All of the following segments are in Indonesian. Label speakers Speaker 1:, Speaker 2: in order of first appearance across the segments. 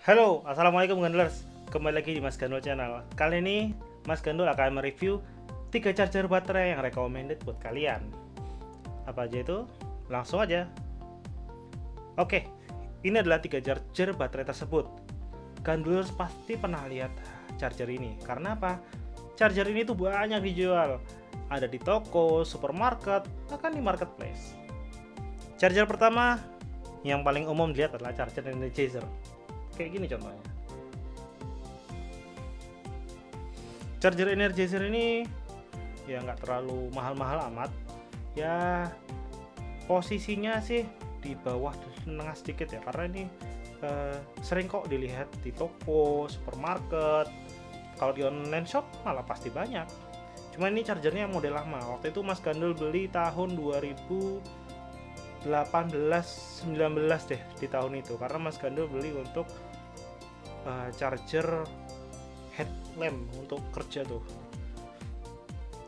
Speaker 1: Halo, assalamualaikum Gandlers. Kembali lagi di Mas Gandul Channel. Kali ini Mas Gandul akan mereview 3 charger baterai yang recommended buat kalian. Apa aja itu? Langsung aja. Oke, ini adalah 3 charger baterai tersebut. Gandlers pasti pernah lihat charger ini. Karena apa? Charger ini tuh banyak dijual. Ada di toko, supermarket, bahkan di marketplace. Charger pertama yang paling umum dilihat adalah charger Energizer. Kayak gini contohnya. Charger Energizer ini ya nggak terlalu mahal-mahal amat. Ya posisinya sih di bawah menengah sedikit ya, karena ini sering kok dilihat di toko, supermarket. Kalau di online shop malah pasti banyak. Cuma ini chargernya model lama. Waktu itu Mas Gandul beli tahun 2018-19 deh, di tahun itu, karena Mas Gandul beli untuk charger headlamp untuk kerja tuh.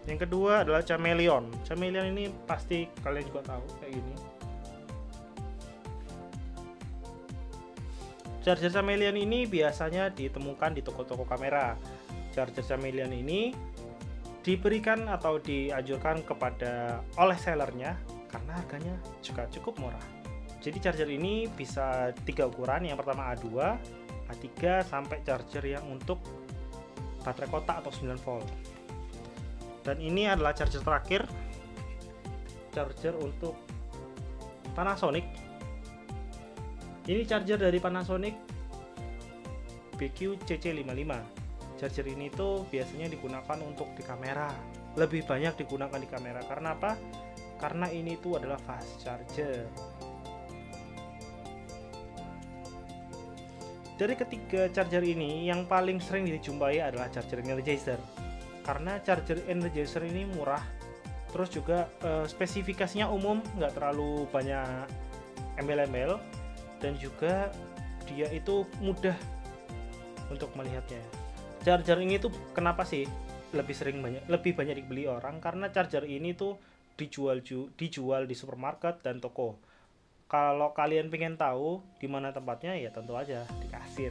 Speaker 1: Yang kedua adalah Chameleon. Chameleon ini pasti kalian juga tahu kayak gini. Charger Chameleon ini biasanya ditemukan di toko-toko kamera. Charger Chameleon ini diberikan atau dianjurkan kepada oleh sellernya karena harganya juga cukup murah. Jadi charger ini bisa 3 ukuran. Yang pertama A2, A3, sampai charger yang untuk baterai kotak atau 9 volt. Dan ini adalah charger terakhir, charger untuk Panasonic. Ini charger dari Panasonic BQ-CC55. Charger ini tuh biasanya digunakan untuk di kamera, lebih banyak digunakan di kamera. Karena apa? Karena ini tuh adalah fast charger. Dari ketiga charger ini, yang paling sering dijumpai adalah charger Energizer. Karena charger Energizer ini murah, terus juga spesifikasinya umum, nggak terlalu banyak embel-embel, dan juga dia itu mudah untuk melihatnya. Charger ini tuh kenapa sih lebih banyak dibeli orang? Karena charger ini tuh dijual di supermarket dan toko. Kalau kalian pengen tahu di mana tempatnya, ya tentu aja di kasir.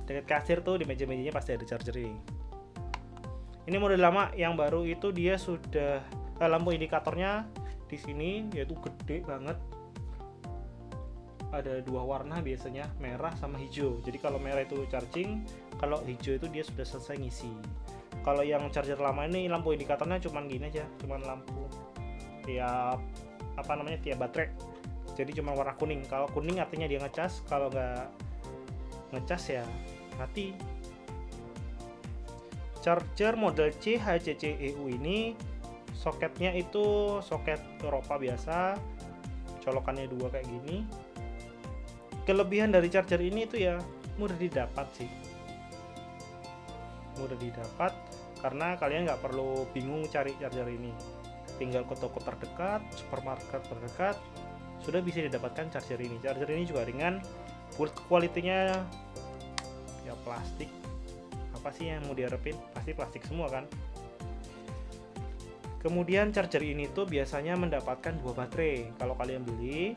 Speaker 1: Dekat kasir tuh di meja-mejanya pasti ada charger ini. Ini model lama. Yang baru itu dia sudah lampu indikatornya di sini yaitu gede banget. Ada 2 warna biasanya, merah sama hijau. Jadi kalau merah itu charging, kalau hijau itu dia sudah selesai ngisi. Kalau yang charger lama ini lampu indikatornya cuman gini aja, cuman lampu tiap tiap baterai. Jadi cuma warna kuning. Kalau kuning artinya dia ngecas, kalau nggak ngecas ya mati. Charger model CHCCEU ini soketnya itu soket Eropa biasa, colokannya 2 kayak gini. Kelebihan dari charger ini itu ya mudah didapat sih. Mudah didapat karena kalian nggak perlu bingung cari charger ini. Tinggal ke toko terdekat, supermarket terdekat, sudah bisa didapatkan charger ini. Charger ini juga ringan, build quality-nya ya plastik. Apa sih yang mau diharapin? Pasti plastik semua kan. Kemudian charger ini tuh biasanya mendapatkan 2 baterai. Kalau kalian beli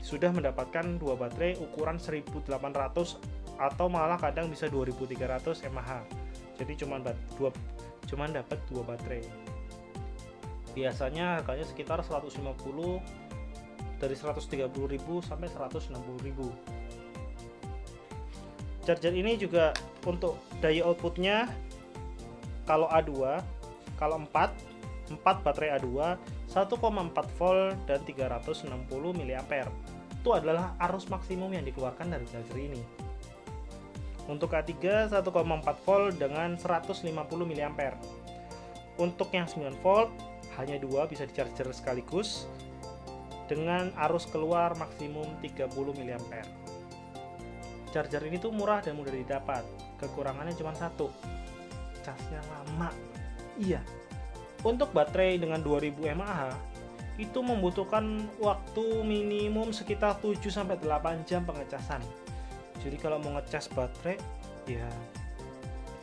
Speaker 1: sudah mendapatkan 2 baterai ukuran 1800 atau malah kadang bisa 2300 mAh. Jadi cuman dapat 2 baterai. Biasanya harganya sekitar 150, dari 130.000 sampai 160.000. Charger ini juga untuk daya outputnya, kalau A2, kalau 4 baterai A2 1,4 volt dan 360 mAh. Itu adalah arus maksimum yang dikeluarkan dari charger ini. Untuk A3 1,4 volt dengan 150 mAh. Untuk yang 9 volt hanya 2 bisa di charger sekaligus dengan arus keluar maksimum 30 mAh. Charger ini tuh murah dan mudah didapat. Kekurangannya cuma satu, casnya lama. Iya. Untuk baterai dengan 2000 mAh itu membutuhkan waktu minimum sekitar 7-8 jam pengecasan. Jadi kalau mau ngecas baterai ya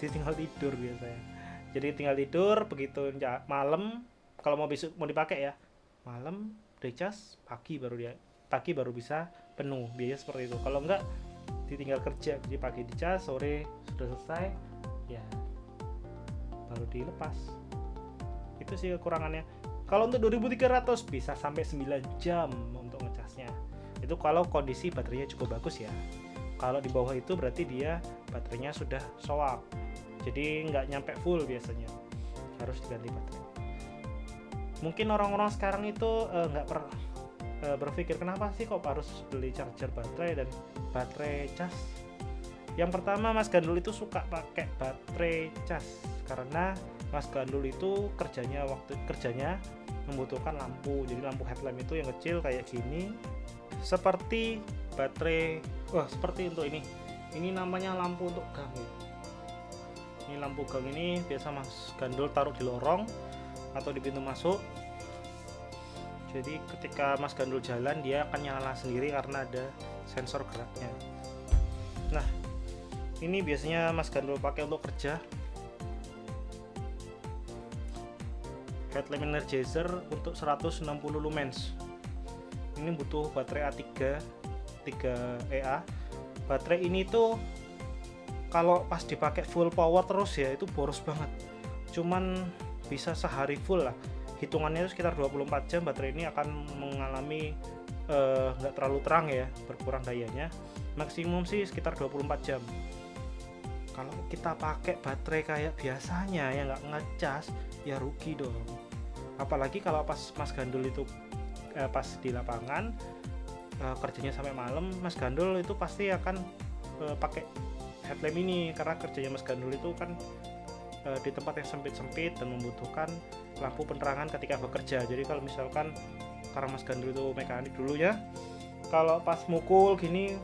Speaker 1: tinggal tidur biasanya. Jadi tinggal tidur, begitu malam, kalau mau besok mau dipakai ya malam dicas, pagi baru bisa penuh, biasanya seperti itu. Kalau enggak ditinggal kerja, jadi pagi dicas, sore sudah selesai ya baru dilepas. Itu sih kekurangannya. Kalau untuk 2300 bisa sampai 9 jam untuk ngecasnya. Itu kalau kondisi baterainya cukup bagus ya. Kalau di bawah itu berarti dia baterainya sudah soak, jadi nggak nyampe full, biasanya harus diganti baterai. Mungkin orang-orang sekarang itu nggak berpikir kenapa sih kok harus beli charger baterai dan baterai cas. Yang pertama, Mas Gandul itu suka pakai baterai cas karena Mas Gandul itu waktu kerjanya membutuhkan lampu. Jadi lampu headlamp itu yang kecil kayak gini, seperti baterai. Seperti untuk ini namanya lampu untuk gang ya. Ini lampu gang ini biasa Mas Gandul taruh di lorong atau di pintu masuk. Jadi ketika Mas Gandul jalan dia akan nyala sendiri karena ada sensor geraknya. Nah, ini biasanya Mas Gandul pakai untuk kerja. Headlamp Energizer untuk 160 lumens. Ini butuh baterai A3 3EA. Baterai ini tuh kalau pas dipakai full power terus ya itu boros banget. Cuman bisa sehari full lah. Hitungannya itu sekitar 24 jam baterai ini akan mengalami nggak terlalu terang ya, berkurang dayanya. Maksimum sih sekitar 24 jam. Kalau kita pakai baterai kayak biasanya yang nggak ngecas ya rugi dong. Apalagi kalau pas Mas Gandul itu pas di lapangan kerjanya sampai malam, Mas Gandul itu pasti akan pakai headlamp ini karena kerjanya Mas Gandul itu kan di tempat yang sempit-sempit dan membutuhkan lampu penerangan ketika bekerja. Jadi kalau misalkan karena Mas Gandul itu mekanik dulunya, kalau pas mukul gini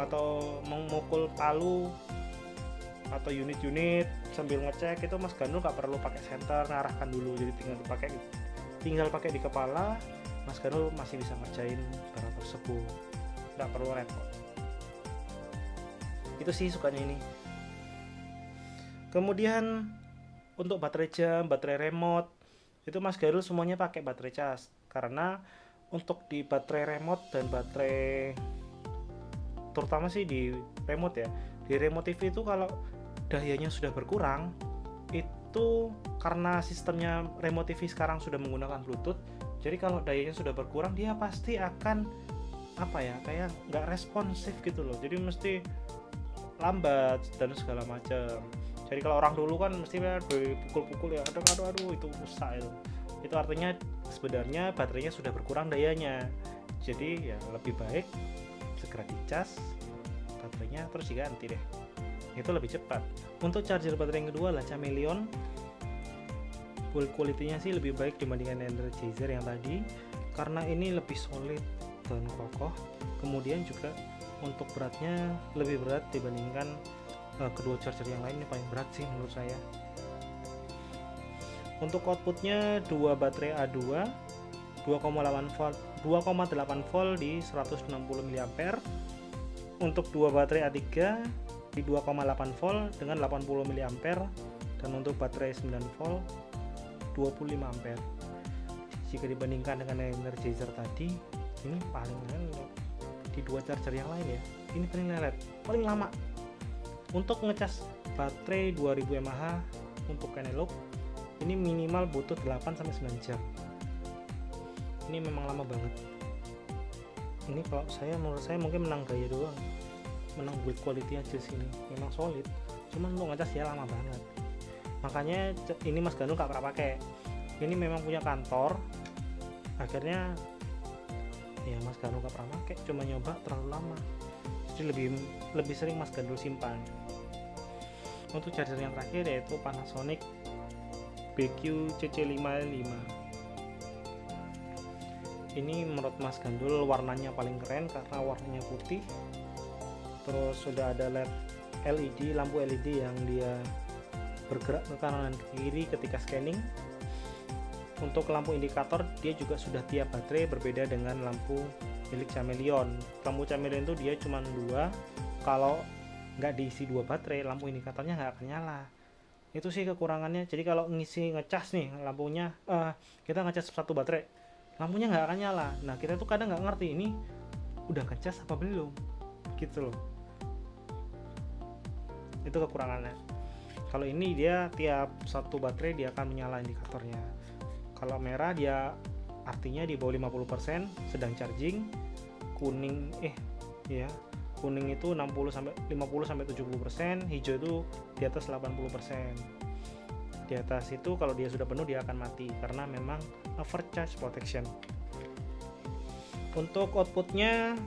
Speaker 1: atau memukul palu atau unit-unit sambil ngecek itu Mas Gandul nggak perlu pakai senter, ngarahkan dulu, jadi tinggal pakai di kepala. Mas Gandul masih bisa ngerjain barang tersebut, nggak perlu repot. Itu sih sukanya ini. Kemudian untuk baterai jam, baterai remote itu Mas Gandul semuanya pakai baterai cas karena untuk di baterai remote dan baterai, terutama sih di remote ya, di remote TV itu kalau dayanya sudah berkurang itu karena sistemnya remote TV sekarang sudah menggunakan Bluetooth. Jadi kalau dayanya sudah berkurang dia pasti akan kayak nggak responsif gitu loh, jadi mesti lambat dan segala macam. Jadi kalau orang dulu kan mesti dipukul-pukul ya, aduh itu rusak itu artinya sebenarnya baterainya sudah berkurang dayanya. Jadi ya lebih baik segera dicas baterainya terus diganti deh, itu lebih cepat. Untuk charger baterai yang kedua lah Chameleon. Build quality-nya sih lebih baik dibandingkan Energizer yang tadi karena ini lebih solid dan kokoh. Kemudian juga untuk beratnya lebih berat dibandingkan kedua charger yang lain. Ini paling berat sih menurut saya. Untuk outputnya dua baterai A2 2,8 volt di 160 mA. Untuk dua baterai A3 di 2,8 volt dengan 80 mA, dan untuk baterai 9 volt 25 ampere. Jika dibandingkan dengan Energizer tadi, ini paling lelet. Di dua charger yang lain ya, ini paling lelet, paling lama. Untuk ngecas baterai 2000 mAh untuk analog ini minimal butuh 8-9 jam. Ini memang lama banget. Ini kalau menurut saya mungkin menang gaya doang, menang build quality aja sini, memang solid. Cuman untuk ngecas ya lama banget. Makanya ini Mas Gandul gak pernah pakai. Ini memang punya kantor. Akhirnya ya Mas Gandul gak pernah pakai, cuma nyoba terlalu lama. Jadi lebih sering Mas Gandul simpan. Untuk charger yang terakhir yaitu Panasonic BQ CC55. Ini menurut Mas Gandul warnanya paling keren karena warnanya putih. Terus sudah ada LED, lampu LED yang dia bergerak ke kanan dan ke kiri ketika scanning. Untuk lampu indikator dia juga sudah tiap baterai, berbeda dengan lampu milik Chameleon. Lampu Chameleon itu dia cuma 2, kalau nggak diisi 2 baterai lampu indikatornya nggak akan nyala. Itu sih kekurangannya. Jadi kalau ngecas nih lampunya, kita ngecas 1 baterai, lampunya nggak akan nyala. Nah kita tuh kadang nggak ngerti ini udah ngecas apa belum gitu loh. itu kekurangannya. Kalau ini dia tiap satu baterai dia akan menyala indikatornya. Kalau merah dia artinya di bawah 50% sedang charging, kuning kuning itu 50 sampai 70%, hijau itu di atas 80%. Di atas itu kalau dia sudah penuh dia akan mati karena memang overcharge protection. Untuk outputnya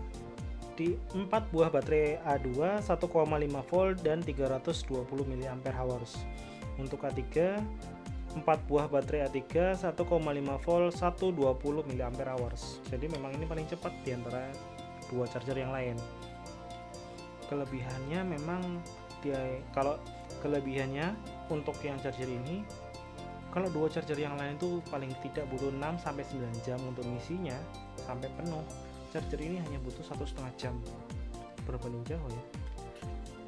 Speaker 1: di 4 buah baterai A2 1,5 volt dan 320 mAh. Untuk A3 4 buah baterai A3 1,5 volt 120 mAh. Jadi memang ini paling cepat di antara dua charger yang lain. Kelebihannya memang kalau kelebihannya untuk yang charger ini, kalau dua charger yang lain tuh paling tidak butuh 6 sampai 9 jam untuk ngisinya sampai penuh. Charger ini hanya butuh 1,5 jam, berbanding jauh ya.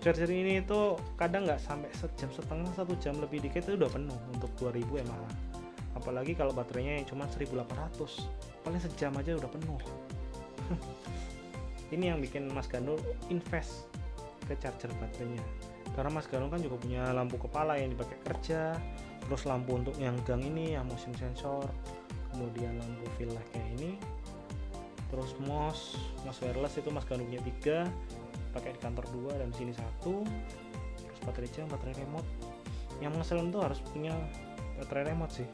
Speaker 1: Charger ini itu kadang nggak sampai sejam setengah, 1 jam lebih dikit itu udah penuh untuk 2000 mAh. Apalagi kalau baterainya yang cuma 1800, paling sejam aja udah penuh. Ini yang bikin Mas Gandul invest ke charger baterainya, karena Mas Gandul kan juga punya lampu kepala yang dipakai kerja, terus lampu untuk yang gang ini yang motion sensor, kemudian lampu fill light kayak ini, terus mouse wireless itu Mas Gandul punya 3, pakai di kantor 2 dan di sini 1, terus baterai jam, baterai remote. Yang ngeselin tuh harus punya baterai remote sih.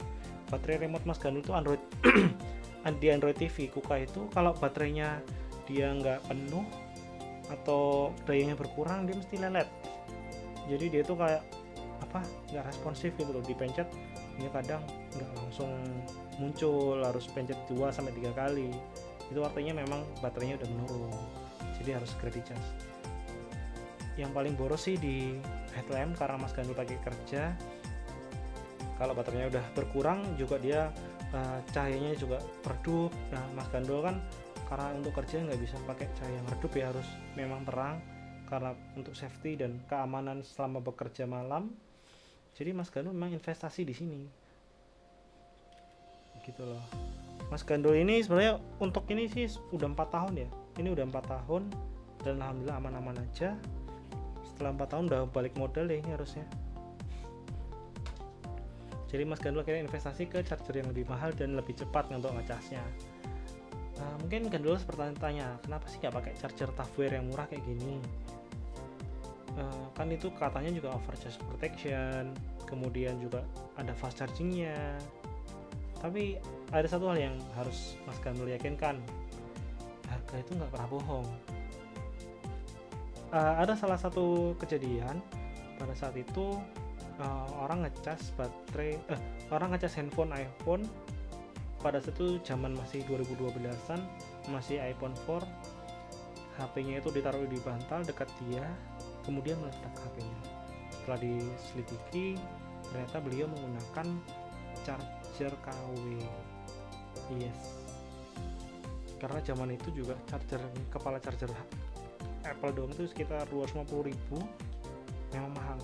Speaker 1: Baterai remote Mas Gandul itu Android di Android TV Kuka itu kalau baterainya dia nggak penuh atau dayanya berkurang dia mesti lelet. Jadi dia tuh kayak nggak responsif gitu loh, dipencet dia kadang nggak langsung muncul, harus pencet 2-3 kali. Itu artinya memang baterainya udah menurun, jadi harus segera dicas. Yang paling boros sih di headlamp karena Mas Gandul pakai kerja, kalau baterainya udah berkurang juga dia cahayanya juga redup. Nah Mas Gandul kan karena untuk kerja nggak bisa pakai cahaya yang redup ya, harus memang terang karena untuk safety dan keamanan selama bekerja malam. Jadi Mas Gandul memang investasi di sini gitu loh. Mas Gandul ini sebenarnya untuk ini sih udah 4 tahun ya, ini udah 4 tahun dan alhamdulillah aman-aman aja. Setelah 4 tahun udah balik modal ya ini harusnya. Jadi Mas Gandul akhirnya investasi ke charger yang lebih mahal dan lebih cepat untuk ngecasnya. Mungkin Gandul bertanya-tanya kenapa sih nggak pakai charger Tavware yang murah kayak gini. Kan itu katanya juga overcharge protection, kemudian juga ada fast chargingnya. Tapi ada satu hal yang harus Mas Gandul yakinkan, harga itu nggak pernah bohong. Ada salah satu kejadian pada saat itu orang ngecas handphone iPhone pada saat itu zaman masih 2012an, masih iPhone 4. HP-nya itu ditaruh di bantal dekat dia, kemudian meledak HP-nya. Setelah diselidiki, ternyata beliau menggunakan charger KW. Yes. Karena zaman itu juga kepala charger Apple dong itu sekitar 250.000, memang mahal.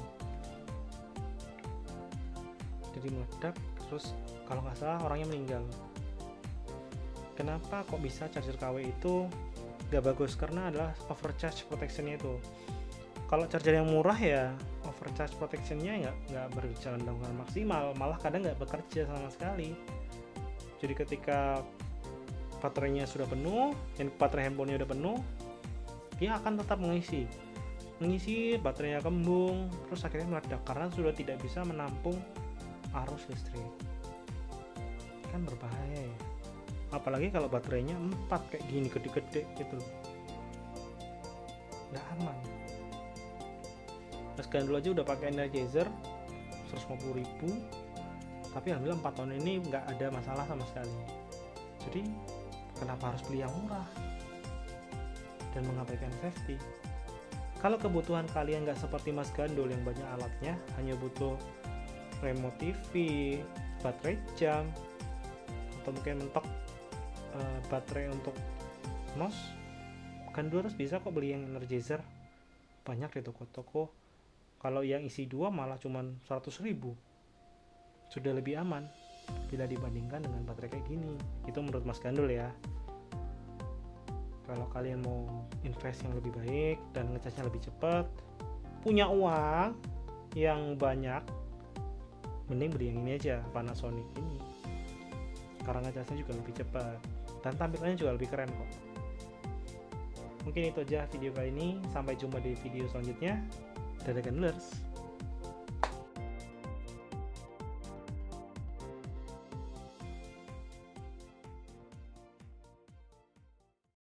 Speaker 1: Jadi meledak, terus kalau nggak salah orangnya meninggal. Kenapa kok bisa charger KW itu nggak bagus? Karena adalah overcharge protectionnya itu. Kalau charger yang murah ya overcharge protectionnya nggak berjalan dengan maksimal, malah kadang nggak bekerja sama sekali. Jadi ketika baterainya sudah penuh, baterai handphonenya udah penuh, dia akan tetap mengisi, baterainya kembung, terus akhirnya meledak karena sudah tidak bisa menampung arus listrik. Kan berbahaya ya, apalagi kalau baterainya 4 kayak gini gede-gede gitu, nggak aman. Mas Gandul aja udah pakai Energizer 150.000, tapi alhamdulillah 4 tahun ini nggak ada masalah sama sekali. Jadi kenapa harus beli yang murah dan mengabaikan safety? Kalau kebutuhan kalian nggak seperti Mas Gandul yang banyak alatnya, hanya butuh remote TV, baterai jam, atau mungkin mentok baterai untuk mouse, Gandul harus bisa kok beli yang Energizer. Banyak di toko-toko. Kalau yang isi 2 malah cuman 100.000, sudah lebih aman bila dibandingkan dengan baterai kayak gini. Itu menurut Mas Gandul ya. Kalau kalian mau invest yang lebih baik dan ngecasnya lebih cepat, punya uang yang banyak, mending beli yang ini aja, Panasonic ini, karena ngecasnya juga lebih cepat dan tampilannya juga lebih keren kok. Mungkin itu aja video kali ini, sampai jumpa di video selanjutnya. Dadah gamers.